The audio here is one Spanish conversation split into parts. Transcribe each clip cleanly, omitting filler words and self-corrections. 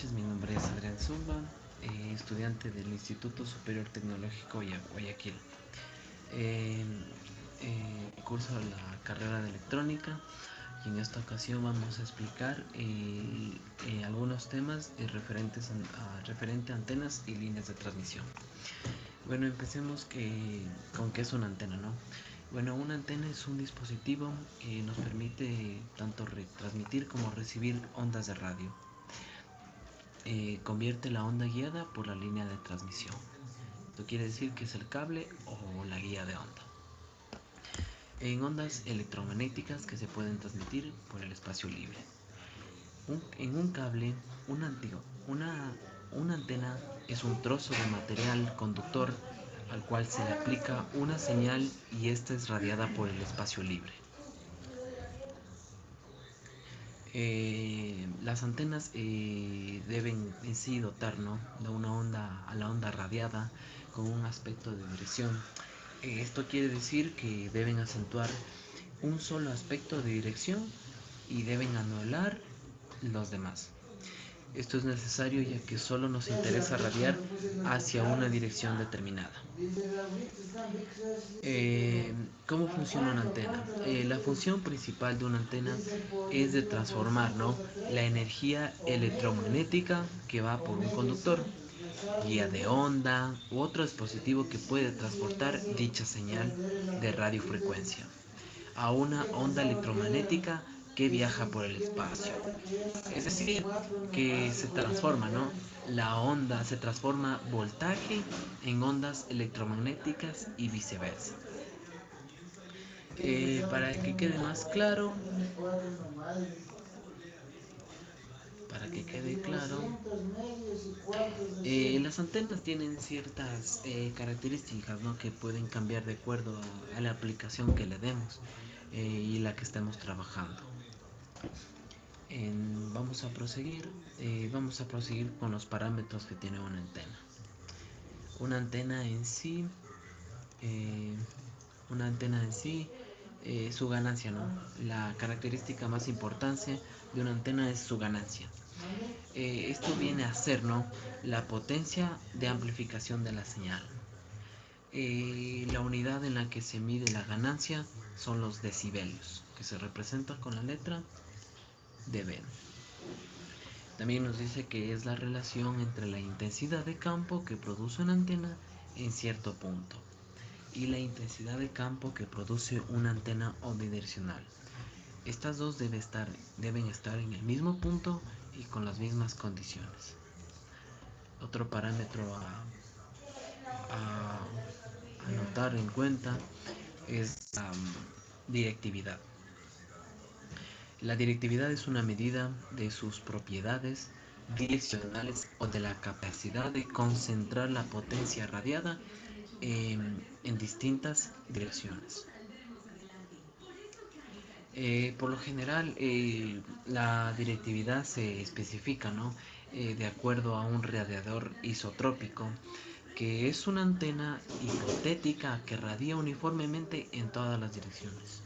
noches, mi nombre es Adrián Zumba, estudiante del Instituto Superior Tecnológico Guayaquil. Eh, Curso la carrera de electrónica y en esta ocasión vamos a explicar algunos temas referente a antenas y líneas de transmisión. Bueno, empecemos con qué es una antena, ¿no? Bueno, una antena es un dispositivo que nos permite tanto retransmitir como recibir ondas de radio. Convierte la onda guiada por la línea de transmisión. Esto quiere decir que es el cable o la guía de onda. En ondas electromagnéticas que se pueden transmitir por el espacio libre. En un cable, una antena es un trozo de material conductor al cual se le aplica una señal y esta es radiada por el espacio libre. Las antenas deben en sí dotar, ¿no?, de una onda a la onda radiada con un aspecto de dirección. Esto quiere decir que deben acentuar un solo aspecto de dirección y deben anular los demás. Esto es necesario ya que solo nos interesa radiar hacia una dirección determinada. ¿Cómo funciona una antena? La función principal de una antena es de transformar, ¿no?, la energía electromagnética que va por un conductor, guía de onda u otro dispositivo que puede transportar dicha señal de radiofrecuencia a una onda electromagnética que viaja por el espacio. Es decir, que se transforma, ¿no? La onda se transforma voltaje en ondas electromagnéticas y viceversa. Para que quede más claro, para que quede claro, las antenas tienen ciertas características, ¿no?, que pueden cambiar de acuerdo a la aplicación que le demos y la que estemos trabajando. Vamos a proseguir con los parámetros que tiene una antena. Una antena en sí, eh, una antena en sí, su ganancia, ¿no? La característica más importante de una antena es su ganancia. Esto viene a ser, ¿no?, la potencia de amplificación de la señal. La unidad en la que se mide la ganancia son los decibelios, que se representan con la letra dB. También nos dice que es la relación entre la intensidad de campo que produce una antena en cierto punto y la intensidad de campo que produce una antena omnidireccional. Estas dos deben estar en el mismo punto y con las mismas condiciones. Otro parámetro a notar en cuenta es la directividad. La directividad es una medida de sus propiedades direccionales o de la capacidad de concentrar la potencia radiada en distintas direcciones. Por lo general, la directividad se especifica, ¿no?, de acuerdo a un radiador isotrópico, que es una antena hipotética que radia uniformemente en todas las direcciones.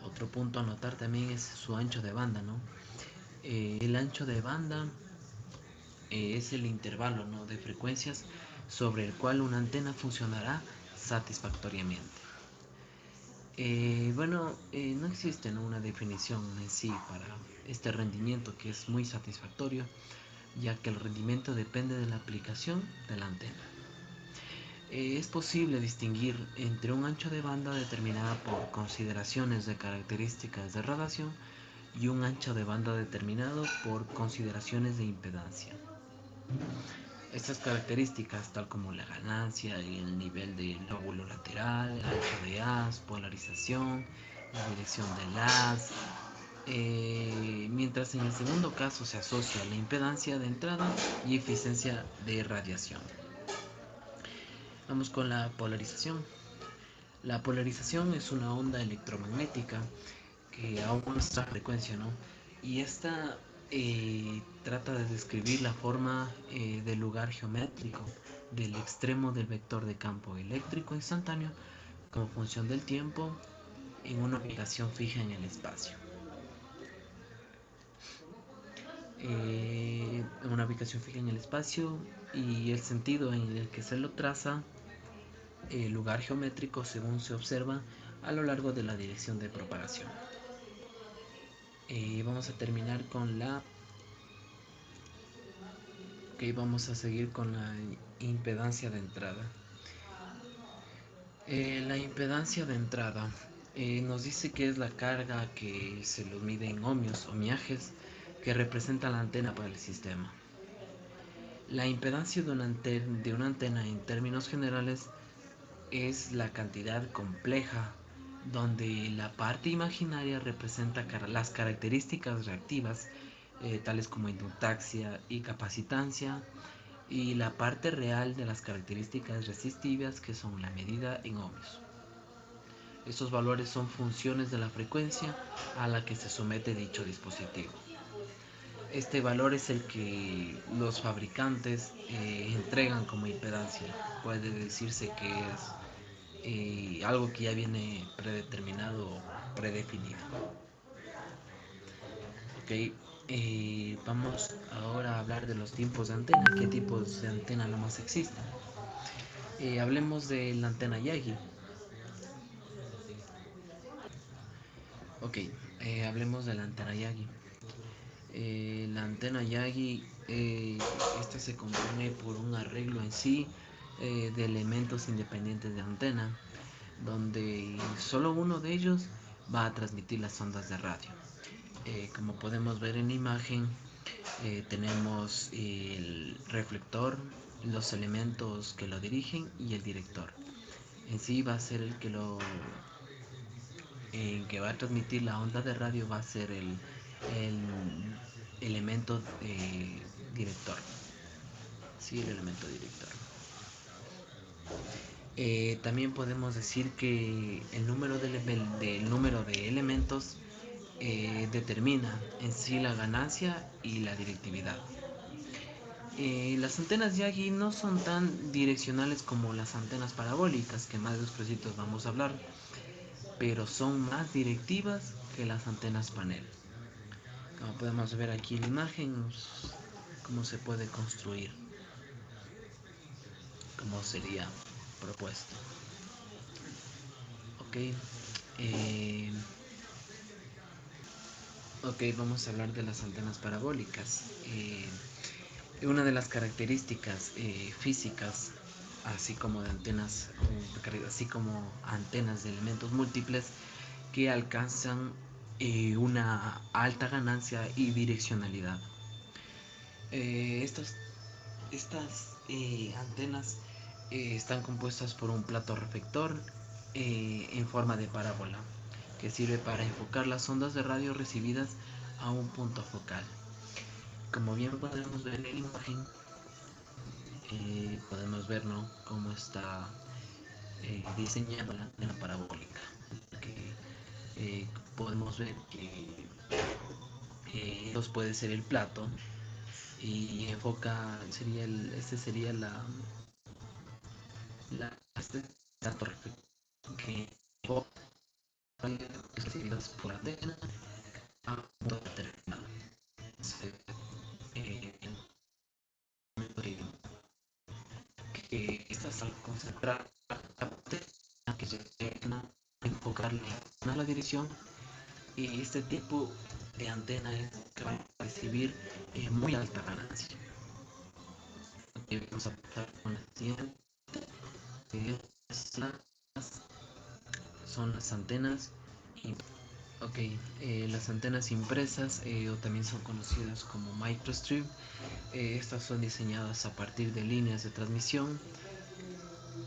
Otro punto a notar también es su ancho de banda, ¿no? El ancho de banda es el intervalo, ¿no?, de frecuencias sobre el cual una antena funcionará satisfactoriamente. No existe, ¿no?, una definición en sí para este rendimiento, que es muy satisfactorio, ya que el rendimiento depende de la aplicación de la antena. Es posible distinguir entre un ancho de banda determinada por consideraciones de características de radiación y un ancho de banda determinado por consideraciones de impedancia. Estas características, tal como la ganancia, el nivel del lóbulo lateral, el ancho de haz, polarización, la dirección del haz, mientras en el segundo caso se asocia la impedancia de entrada y eficiencia de radiación. Vamos con la polarización. La polarización es una onda electromagnética que a nuestra frecuencia, ¿no? Y esta trata de describir la forma del lugar geométrico del extremo del vector de campo eléctrico instantáneo como función del tiempo en una ubicación fija en el espacio. una ubicación fija en el espacio y el sentido en el que se lo traza, el lugar geométrico según se observa a lo largo de la dirección de propagación. Vamos a terminar con la... Ok, vamos a seguir con la impedancia de entrada. La impedancia de entrada nos dice que es la carga que se lo mide en ohmios o miajes que representa la antena para el sistema. La impedancia de una antena en términos generales es la cantidad compleja donde la parte imaginaria representa las características reactivas tales como inductancia y capacitancia, y la parte real de las características resistivas que son la medida en ohmios. Estos valores son funciones de la frecuencia a la que se somete dicho dispositivo. Este valor es el que los fabricantes entregan como impedancia. Puede decirse que es algo que ya viene predeterminado o predefinido. Ok, vamos ahora a hablar de los tipos de antena. ¿Qué tipos de antena nomás existen? Hablemos de la antena Yagi. Ok, hablemos de la antena Yagi. La antena Yagi, esta se compone por un arreglo en sí de elementos independientes de antena, donde solo uno de ellos va a transmitir las ondas de radio. Como podemos ver en la imagen, tenemos el reflector, los elementos que lo dirigen y el director. En sí va a ser el que va a transmitir la onda de radio, va a ser el elemento director. Sí, el elemento director. También podemos decir que el número de elementos determina en sí la ganancia y la directividad. Las antenas Yagi no son tan direccionales como las antenas parabólicas, que más después vamos a hablar, pero son más directivas que las antenas panel. Como podemos ver aquí en la imagen, cómo se puede construir, cómo sería propuesto. Ok, eh, ok, vamos a hablar de las antenas parabólicas. Una de las características físicas, así como antenas de elementos múltiples que alcanzan una alta ganancia y direccionalidad. Estas antenas están compuestas por un plato reflector en forma de parábola que sirve para enfocar las ondas de radio recibidas a un punto focal. Como bien podemos ver en la imagen, podemos ver, ¿no?, cómo está diseñada la antena parabólica. Que, podemos ver que los puede ser el plato y enfoca, este sería este dato que enfoca recibidas por antena a un punto determinado. Eh, que estas al concentrar la potencia que se determina enfocarle a la dirección, y este tipo de antena es que va a recibir muy alta ganancia. Okay, vamos a pasar con la siguiente. Son las antenas. Ok, las antenas impresas o también son conocidas como microstrip. Estas son diseñadas a partir de líneas de transmisión.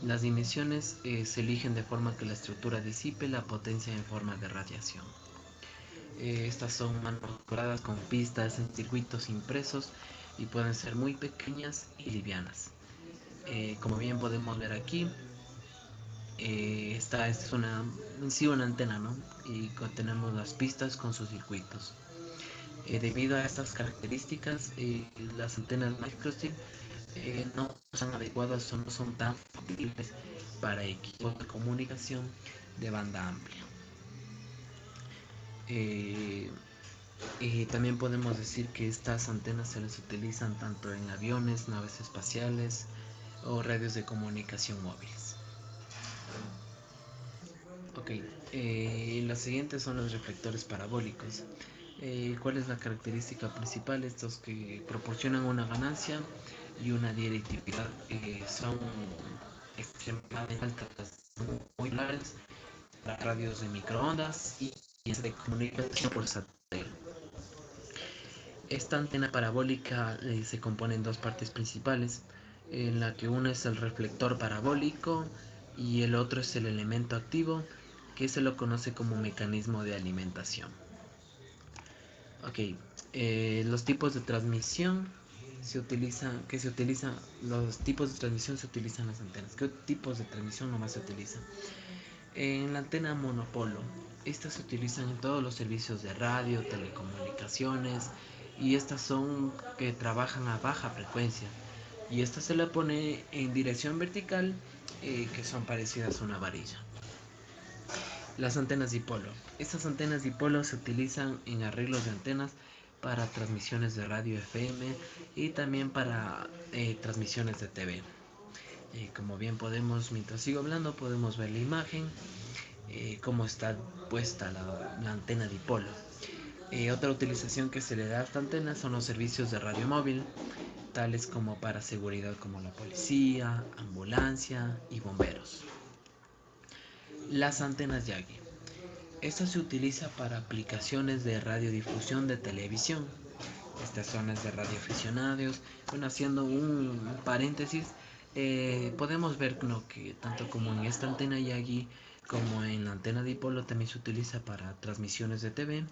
Las dimensiones se eligen de forma que la estructura disipe la potencia en forma de radiación. Estas son manufacturadas con pistas en circuitos impresos y pueden ser muy pequeñas y livianas. Como bien podemos ver aquí, esta es una antena, ¿no? Y tenemos las pistas con sus circuitos. Debido a estas características, las antenas microstrip no son adecuadas o no son tan útiles para equipos de comunicación de banda amplia. También podemos decir que estas antenas se les utilizan tanto en aviones, naves espaciales o radios de comunicación móviles. Ok, los siguientes son los reflectores parabólicos. ¿Cuál es la característica principal? Estos que proporcionan una ganancia y una directividad. Son extremadamente altas, muy claras para radios de microondas y de comunicación por satélite. Esta antena parabólica se compone en dos partes principales, en la que una es el reflector parabólico y el otro es el elemento activo, que se lo conoce como mecanismo de alimentación. Ok, los tipos de transmisión los tipos de transmisión se utilizan las antenas. ¿Qué tipos de transmisión nomás se utilizan? En la antena monopolo, estas se utilizan en todos los servicios de radio, telecomunicaciones, y estas son que trabajan a baja frecuencia. Y esta se la pone en dirección vertical, que son parecidas a una varilla. Las antenas dipolo. Estas antenas dipolo se utilizan en arreglos de antenas para transmisiones de radio FM y también para transmisiones de TV. Como bien podemos, mientras sigo hablando, podemos ver la imagen, cómo está puesta la antena dipolo. Otra utilización que se le da a esta antena son los servicios de radio móvil, tales como para seguridad como la policía, ambulancia y bomberos. Las antenas Yagi. Esta se utiliza para aplicaciones de radiodifusión de televisión, estaciones de radioaficionados. Bueno, haciendo un paréntesis, podemos ver, ¿no?, que tanto como en esta antena Yagi como en la antena dipolo también se utiliza para transmisiones de TV.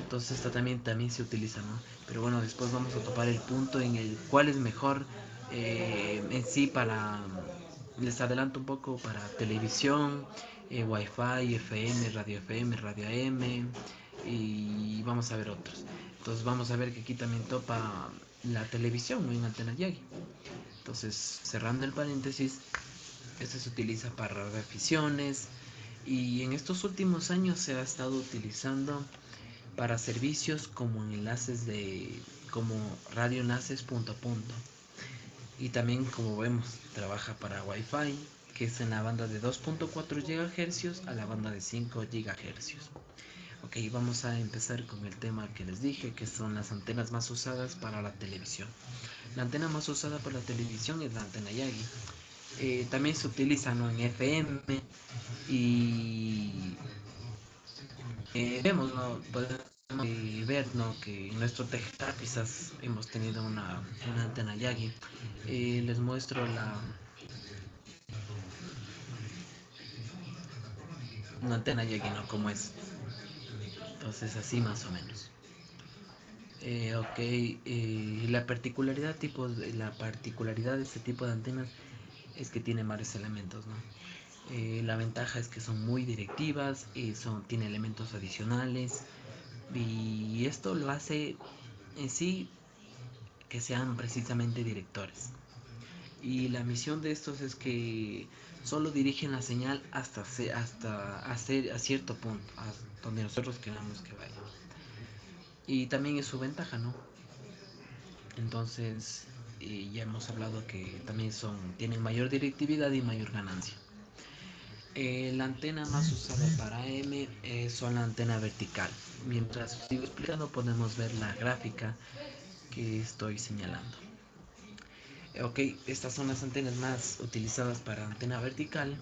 Entonces esta también se utiliza, ¿no? Pero bueno, después vamos a topar el punto en el cual es mejor en sí para, les adelanto un poco, para televisión, Wi-Fi, FM, radio AM, y vamos a ver otros. Entonces vamos a ver que aquí también topa la televisión, ¿no?, en antena Yagi. Entonces, cerrando el paréntesis, este se utiliza para radioaficiones y en estos últimos años se ha estado utilizando para servicios como enlaces como radioenlaces punto a punto, y también, como vemos, trabaja para Wi-Fi, que es en la banda de 2.4 GHz a la banda de 5 GHz. Ok, vamos a empezar con el tema que les dije, que son las antenas más usadas para la televisión. La antena más usada para la televisión es la antena Yagi. También se utiliza, ¿no?, en FM, y vemos, ¿no?, podemos ver, ¿no?, que en nuestro tejar quizás hemos tenido una antena Yagi. Les muestro una antena Yagi, ¿no?, como es. Entonces así más o menos. Ok, la particularidad de este tipo de antenas es que tiene varios elementos, ¿no? La ventaja es que son muy directivas, tiene elementos adicionales, y esto lo hace en sí que sean precisamente directores. Y la misión de estos es que solo dirigen la señal hasta hacer a cierto punto, a donde nosotros queramos que vaya. Y también es su ventaja, ¿no? Entonces, ya hemos hablado que también tienen mayor directividad y mayor ganancia. La antena más usada para AM son la antena vertical. Mientras sigo explicando, podemos ver la gráfica que estoy señalando. Ok, estas son las antenas más utilizadas para antena vertical.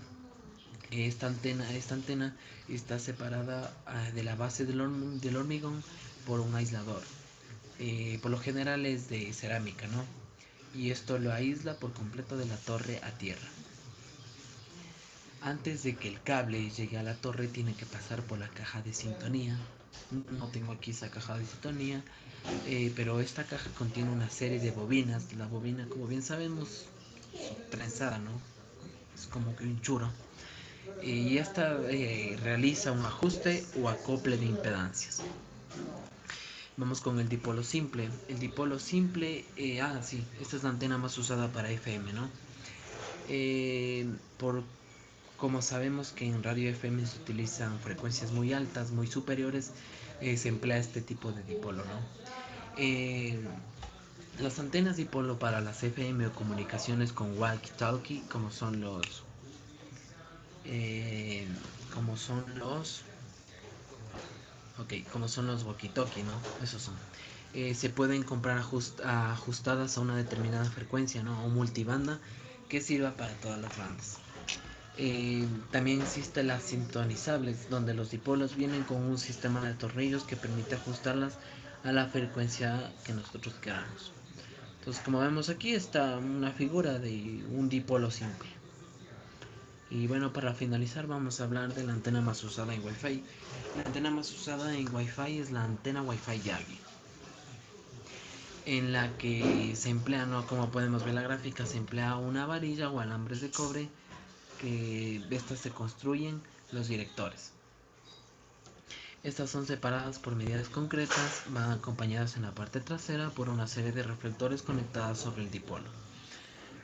Esta antena está separada de la base del hormigón por un aislador. Por lo general es de cerámica, ¿no? Y esto lo aísla por completo de la torre a tierra. Antes de que el cable llegue a la torre tiene que pasar por la caja de sintonía. No tengo aquí esa caja de sintonía, pero esta caja contiene una serie de bobinas. La bobina, como bien sabemos, es trenzada, ¿no? Es como que un churo. Y esta realiza un ajuste o acople de impedancias. Vamos con el dipolo simple. El dipolo simple, sí, esta es la antena más usada para FM, ¿no? Por Como sabemos que en radio FM se utilizan frecuencias muy altas, muy superiores se emplea este tipo de dipolo, ¿no? Las antenas dipolo para las FM o comunicaciones con walkie-talkie, eh, como son los como son los walkie-talkie, ¿no? Esos son. Se pueden comprar ajustadas a una determinada frecuencia, ¿no? O multibanda que sirva para todas las bandas. También existen las sintonizables, donde los dipolos vienen con un sistema de tornillos que permite ajustarlas a la frecuencia que nosotros queramos. Entonces, como vemos aquí, está una figura de un dipolo simple. Y bueno, para finalizar vamos a hablar de la antena más usada en Wi-Fi. La antena más usada en Wi-Fi es la antena Wi-Fi Yagi, en la que se emplea, ¿no? Como podemos ver en la gráfica, se emplea una varilla o alambres de cobre que de estas se construyen los directores. Estas son separadas por medidas concretas, van acompañadas en la parte trasera por una serie de reflectores conectadas sobre el dipolo.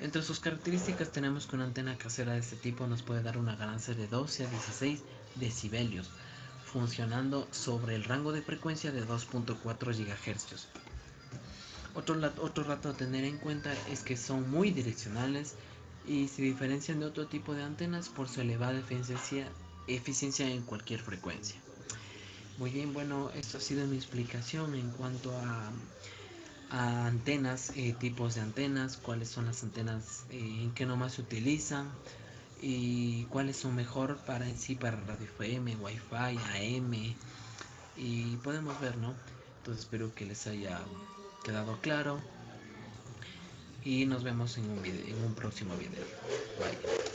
Entre sus características tenemos que una antena casera de este tipo nos puede dar una ganancia de 12 a 16 decibelios, funcionando sobre el rango de frecuencia de 2.4 GHz. Otro rato a tener en cuenta es que son muy direccionales y se diferencian de otro tipo de antenas por su elevada eficiencia en cualquier frecuencia. Muy bien, bueno, esto ha sido mi explicación en cuanto a antenas, tipos de antenas, cuáles son las antenas en que nomás se utilizan y cuáles son mejor para en sí para radio FM, Wi-Fi, AM y podemos ver, ¿no? Entonces espero que les haya quedado claro y nos vemos en un próximo video. Bye.